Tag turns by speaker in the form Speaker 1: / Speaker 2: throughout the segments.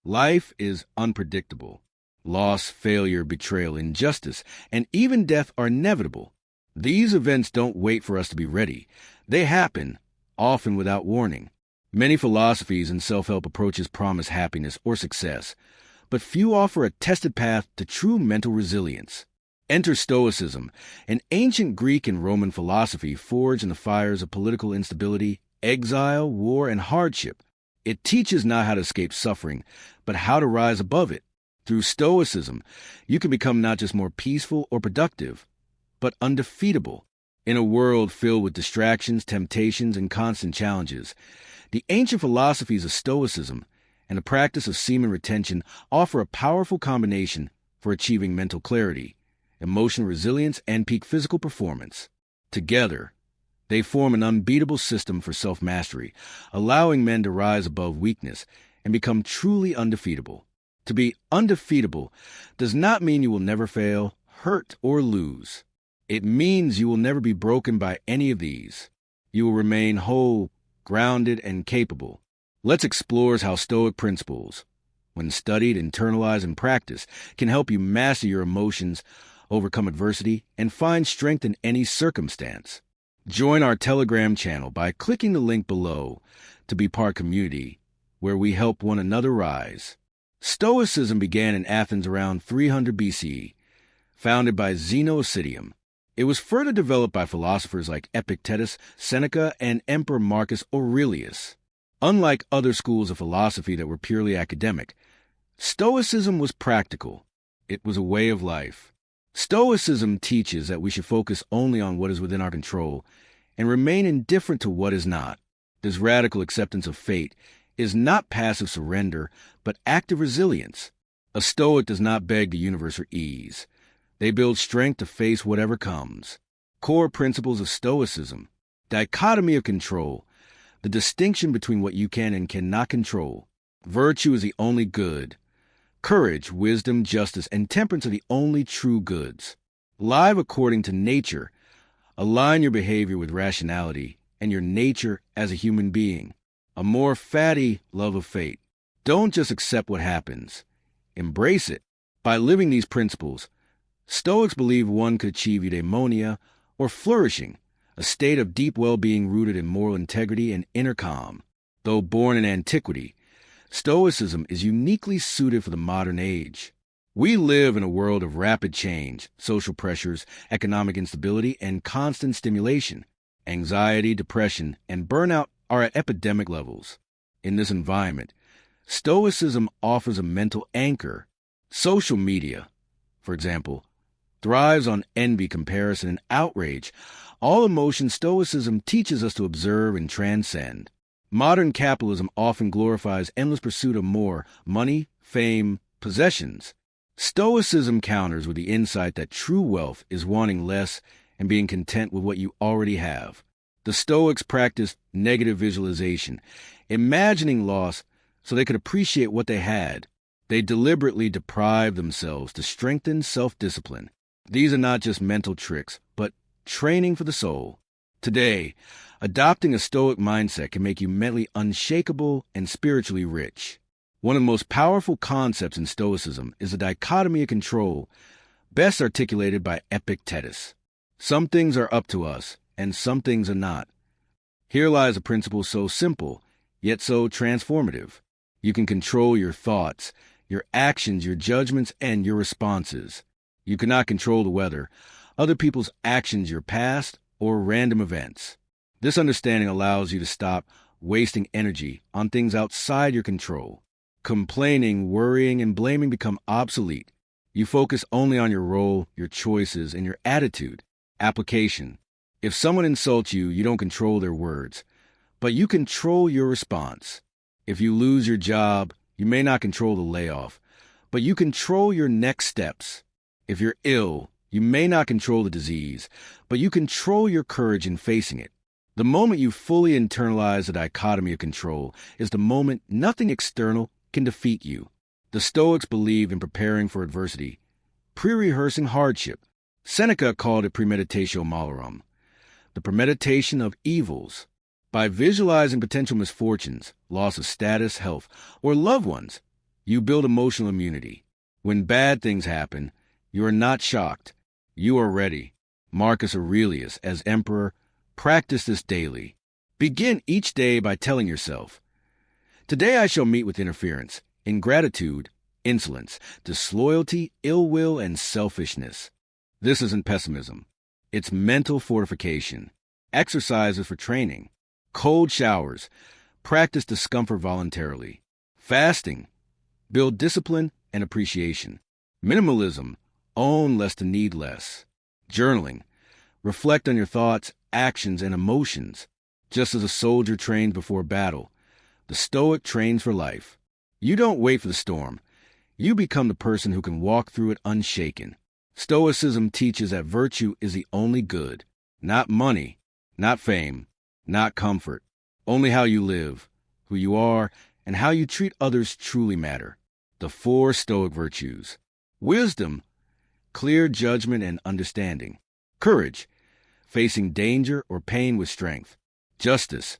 Speaker 1: Life is unpredictable. Loss, failure, betrayal, injustice, and even death are inevitable. These events don't wait for us to be ready. They happen, often without warning. Many philosophies and self-help approaches promise happiness or success, but few offer a tested path to true mental resilience. Enter Stoicism, an ancient Greek and Roman philosophy forged in the fires of political instability, exile, war, and hardship. It teaches not how to escape suffering, but how to rise above it. Through Stoicism, you can become not just more peaceful or productive, but undefeatable. In a world filled with distractions, temptations, and constant challenges, the ancient philosophies of Stoicism and the practice of semen retention offer a powerful combination for achieving mental clarity, emotional resilience, and peak physical performance. Together, they form an unbeatable system for self-mastery, allowing men to rise above weakness and become truly undefeatable. To be undefeatable does not mean you will never fail, hurt, or lose. It means you will never be broken by any of these. You will remain whole, grounded, and capable. Let's explore how Stoic principles, when studied, internalized, and practiced, can help you master your emotions, overcome adversity, and find strength in any circumstance. Join our Telegram channel by clicking the link below to be part of a community where we help one another rise. Stoicism began in Athens around 300 BCE, founded by Zeno. It was further developed by philosophers like Epictetus, Seneca, and Emperor Marcus Aurelius. Unlike other schools of philosophy that were purely academic, Stoicism was practical. It was a way of life. Stoicism teaches that we should focus only on what is within our control and remain indifferent to what is not. This radical acceptance of fate is not passive surrender, but active resilience. A Stoic does not beg the universe for ease. They build strength to face whatever comes. Core principles of Stoicism: dichotomy of control, the distinction between what you can and cannot control. Virtue is the only good. Courage, wisdom, justice, and temperance are the only true goods. Live according to nature. Align your behavior with rationality and your nature as a human being. A more fatty love of fate. Don't just accept what happens. Embrace it. By living these principles, Stoics believe one could achieve eudaimonia, or flourishing, a state of deep well-being rooted in moral integrity and inner calm. Though born in antiquity, Stoicism is uniquely suited for the modern age. We live in a world of rapid change, social pressures, economic instability, and constant stimulation. Anxiety, depression, and burnout are at epidemic levels. In this environment, Stoicism offers a mental anchor. Social media, for example, thrives on envy, comparison, and outrage. All emotion Stoicism teaches us to observe and transcend. Modern capitalism often glorifies endless pursuit of more money, fame, possessions. Stoicism counters with the insight that true wealth is wanting less and being content with what you already have. The Stoics practiced negative visualization, imagining loss so they could appreciate what they had. They deliberately deprived themselves to strengthen self-discipline. These are not just mental tricks, but training for the soul. Today, adopting a Stoic mindset can make you mentally unshakable and spiritually rich. One of the most powerful concepts in Stoicism is the dichotomy of control, best articulated by Epictetus. Some things are up to us, and some things are not. Here lies a principle so simple, yet so transformative. You can control your thoughts, your actions, your judgments, and your responses. You cannot control the weather, other people's actions, your past, or random events. This understanding allows you to stop wasting energy on things outside your control. Complaining, worrying, and blaming become obsolete. You focus only on your role, your choices, and your attitude. Application. If someone insults you, you don't control their words, but you control your response. If you lose your job, you may not control the layoff, but you control your next steps. If you're ill, you may not control the disease, but you control your courage in facing it. The moment you fully internalize the dichotomy of control is the moment nothing external can defeat you. The Stoics believed in preparing for adversity, pre-rehearsing hardship. Seneca called it premeditatio malorum, the premeditation of evils. By visualizing potential misfortunes, loss of status, health, or loved ones, You build emotional immunity. When bad things happen, you are not shocked. You are ready. Marcus Aurelius, as emperor, practiced this daily. Begin each day by telling yourself, "Today I shall meet with interference, ingratitude, insolence, disloyalty, ill will, and selfishness." This isn't pessimism. It's mental fortification. Exercises for training. Cold showers. Practice discomfort voluntarily. Fasting. Build discipline and appreciation. Minimalism. Own less to need less. Journaling. Reflect on your thoughts, actions, and emotions. Just as a soldier trains before battle, the Stoic trains for life. You don't wait for the storm. You become the person who can walk through it unshaken. Stoicism teaches that virtue is the only good. Not money, not fame, not comfort. Only how you live, who you are, and how you treat others truly matter. The 4 Stoic virtues. Wisdom, clear judgment and understanding. Courage, facing danger or pain with strength. Justice,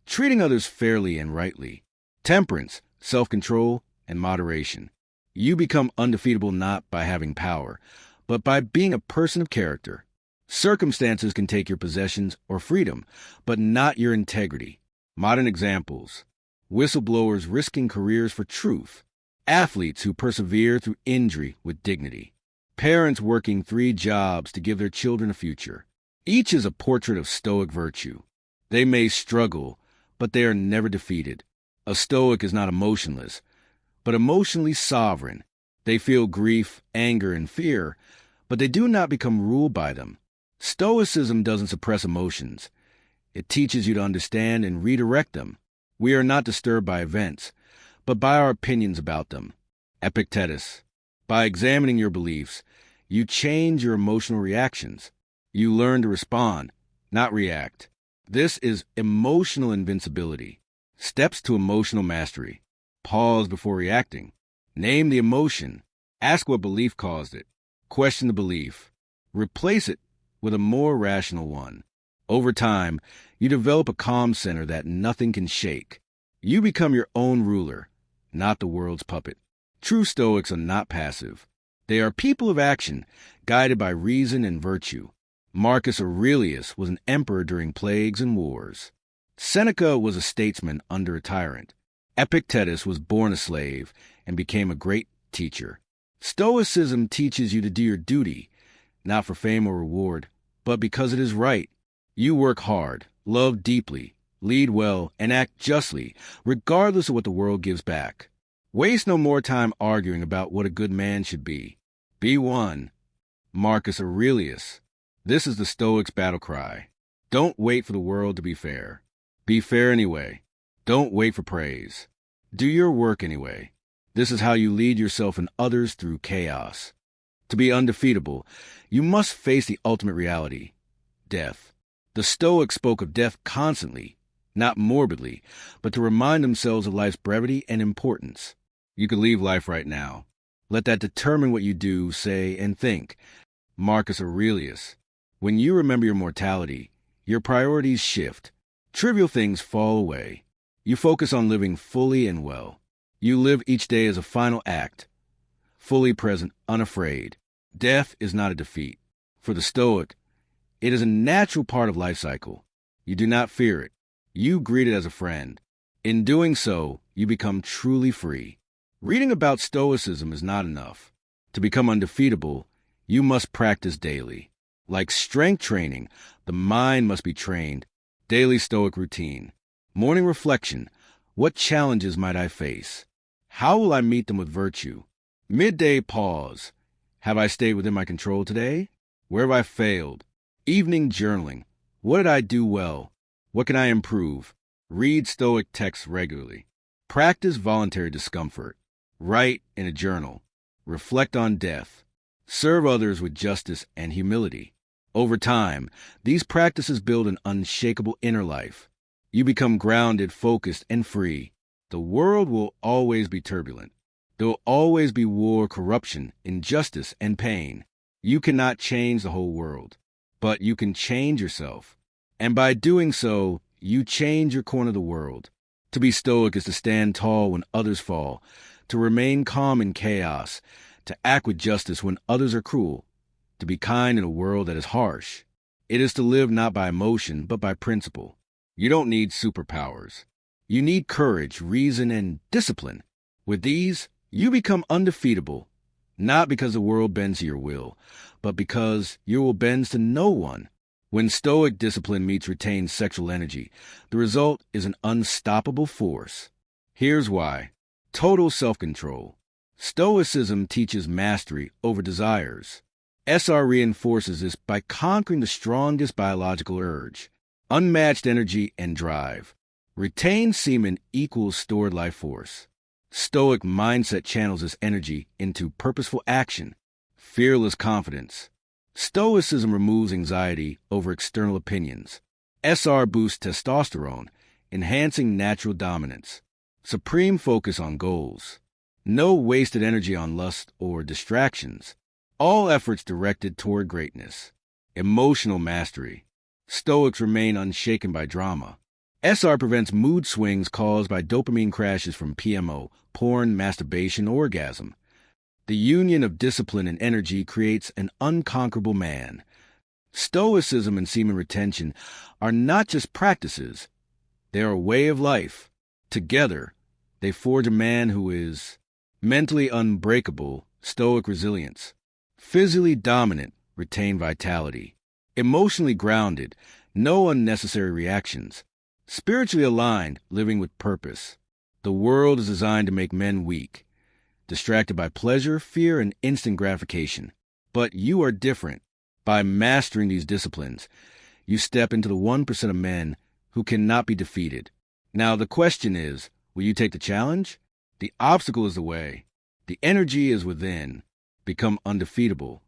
Speaker 1: treating others fairly and rightly. Temperance, self-control, and moderation. You become undefeatable not by having power, but by being a person of character. Circumstances can take your possessions or freedom, but not your integrity. Modern examples: whistleblowers risking careers for truth. Athletes who persevere through injury with dignity. Parents working 3 jobs to give their children a future. Each is a portrait of Stoic virtue. They may struggle, but they are never defeated. A Stoic is not emotionless, but emotionally sovereign. They feel grief, anger, and fear, but they do not become ruled by them. Stoicism doesn't suppress emotions. It teaches you to understand and redirect them. We are not disturbed by events, but by our opinions about them. Epictetus. By examining your beliefs, you change your emotional reactions. You learn to respond, not react. This is emotional invincibility. Steps to emotional mastery. Pause before reacting. Name the emotion. Ask what belief caused it. Question the belief. Replace it with a more rational one. Over time, you develop a calm center that nothing can shake. You become your own ruler, not the world's puppet. True Stoics are not passive. They are people of action, guided by reason and virtue. Marcus Aurelius was an emperor during plagues and wars. Seneca was a statesman under a tyrant. Epictetus was born a slave and became a great teacher. Stoicism teaches you to do your duty, not for fame or reward, but because it is right. You work hard, love deeply, lead well, and act justly, regardless of what the world gives back. Waste no more time arguing about what a good man should be. Be one. Marcus Aurelius. This is the Stoics' battle cry. Don't wait for the world to be fair. Be fair anyway. Don't wait for praise. Do your work anyway. This is how you lead yourself and others through chaos. To be undefeatable, you must face the ultimate reality: death. The Stoics spoke of death constantly, not morbidly, but to remind themselves of life's brevity and importance. You could leave life right now. Let that determine what you do, say, and think. Marcus Aurelius. When you remember your mortality, your priorities shift. Trivial things fall away. You focus on living fully and well. You live each day as a final act, fully present, unafraid. Death is not a defeat. For the Stoic, it is a natural part of life cycle. You do not fear it. You greet it as a friend. In doing so, you become truly free. Reading about Stoicism is not enough. To become undefeatable, you must practice daily. Like strength training, the mind must be trained. Daily Stoic routine. Morning reflection. What challenges might I face? How will I meet them with virtue? Midday pause. Have I stayed within my control today? Where have I failed? Evening journaling. What did I do well? What can I improve? Read Stoic texts regularly. Practice voluntary discomfort. Write in a journal. Reflect on death. Serve others with justice and humility. Over time, these practices build an unshakable inner life. You become grounded, focused, and free. The world will always be turbulent. There will always be war, corruption, injustice, and pain. You cannot change the whole world, but you can change yourself. And by doing so, you change your corner of the world. To be Stoic is to stand tall when others fall, to remain calm in chaos, to act with justice when others are cruel, to be kind in a world that is harsh. It is to live not by emotion, but by principle. You don't need superpowers. You need courage, reason, and discipline. With these, you become undefeatable, not because the world bends to your will, but because your will bends to no one. When stoic discipline meets retained sexual energy, the result is an unstoppable force. Here's why. Total self-control. Stoicism teaches mastery over desires. SR reinforces this by conquering the strongest biological urge, unmatched energy and drive. Retained semen equals stored life force. Stoic mindset channels this energy into purposeful action, fearless confidence. Stoicism removes anxiety over external opinions. SR boosts testosterone, enhancing natural dominance. Supreme focus on goals. No wasted energy on lust or distractions. All efforts directed toward greatness. Emotional mastery. Stoics remain unshaken by drama. SR prevents mood swings caused by dopamine crashes from PMO, porn, masturbation, orgasm. The union of discipline and energy creates an unconquerable man. Stoicism and semen retention are not just practices. They are a way of life. Together, they forge a man who is mentally unbreakable, stoic resilience, physically dominant, retained vitality, emotionally grounded, no unnecessary reactions, spiritually aligned, living with purpose. The world is designed to make men weak, distracted by pleasure, fear, and instant gratification. But you are different. By mastering these disciplines, you step into the 1% of men who cannot be defeated. Now the question is, will you take the challenge? The obstacle is the way. The energy is within. Become undefeatable.